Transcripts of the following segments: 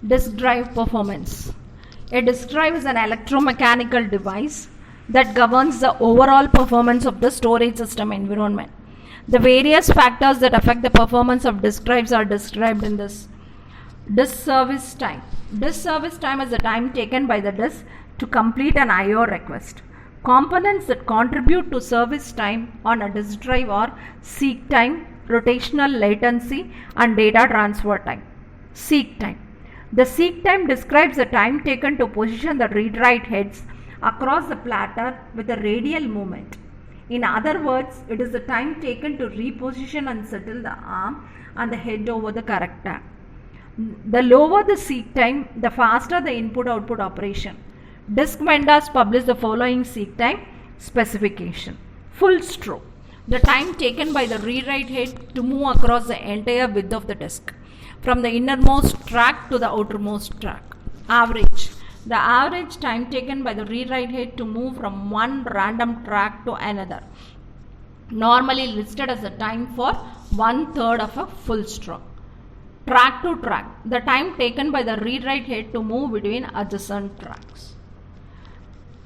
Disk drive performance. A disk drive is an electromechanical device that governs the overall performance of the storage system environment. The various factors that affect the performance of disk drives are described in this. Disk service time. Disk service time is the time taken by the disk to complete an I/O request. Components that contribute to service time on a disk drive are seek time, rotational latency, and data transfer time. Seek time. The seek time describes the time taken to position the read-write heads across the platter with a radial movement. In other words, it is the time taken to reposition and settle the arm and the head over the correct tab. The lower the seek time, the faster the input-output operation. Disk vendors publish the following seek time specification. Full stroke. The time taken by the read-write head to move across the entire width of the disk, from the innermost track to the outermost track. Average. The average time taken by the read-write head to move from one random track to another, normally listed as the time for 1/3 of a full stroke. Track to track. The time taken by the read-write head to move between adjacent tracks.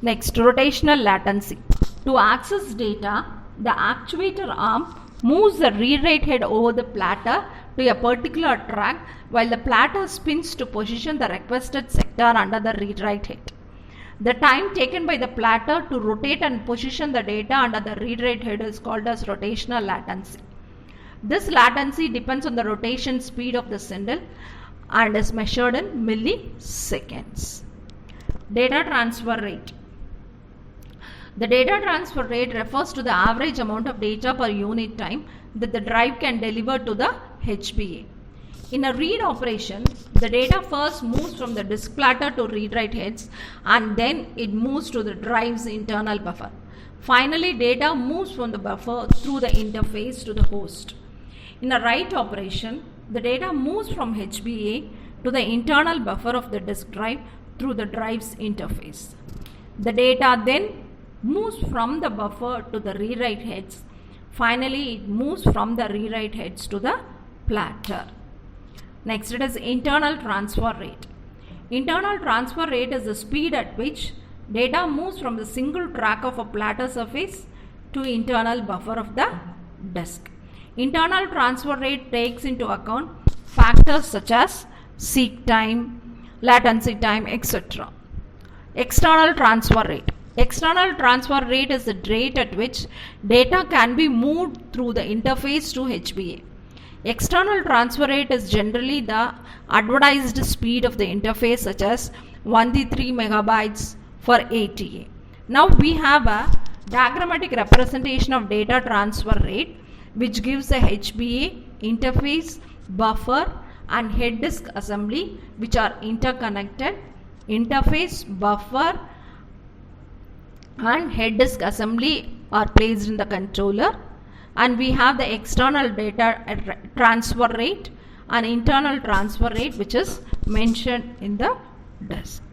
Next, rotational latency. To access data, the actuator arm moves the read-write head over the platter to a particular track while the platter spins to position the requested sector under the read-write head. The time taken by the platter to rotate and position the data under the read-write head is called as rotational latency. This latency depends on the rotation speed of the spindle and is measured in milliseconds. Data transfer rate. The data transfer rate refers to the average amount of data per unit time that the drive can deliver to the HBA. In a read operation, the data first moves from the disk platter to read-write heads and then it moves to the drive's internal buffer. Finally, data moves from the buffer through the interface to the host. In a write operation, the data moves from HBA to the internal buffer of the disk drive through the drive's interface. The data then moves from the buffer to the read-write heads. Finally, it moves from the read-write heads to the platter. Next, it is internal transfer rate. Internal transfer rate is the speed at which data moves from the single track of a platter surface to internal buffer of the disk. Internal transfer rate takes into account factors such as seek time, latency time, etc. External transfer rate. External transfer rate is the rate at which data can be moved through the interface to HBA. External transfer rate is generally the advertised speed of the interface, such as 113 megabytes for ATA. Now we have a diagrammatic representation of data transfer rate, which gives the HBA, interface, buffer and head disk assembly, which are interconnected. Interface, buffer and head disk assembly are placed in the controller, and we have the external data transfer rate and internal transfer rate, which is mentioned in the disk.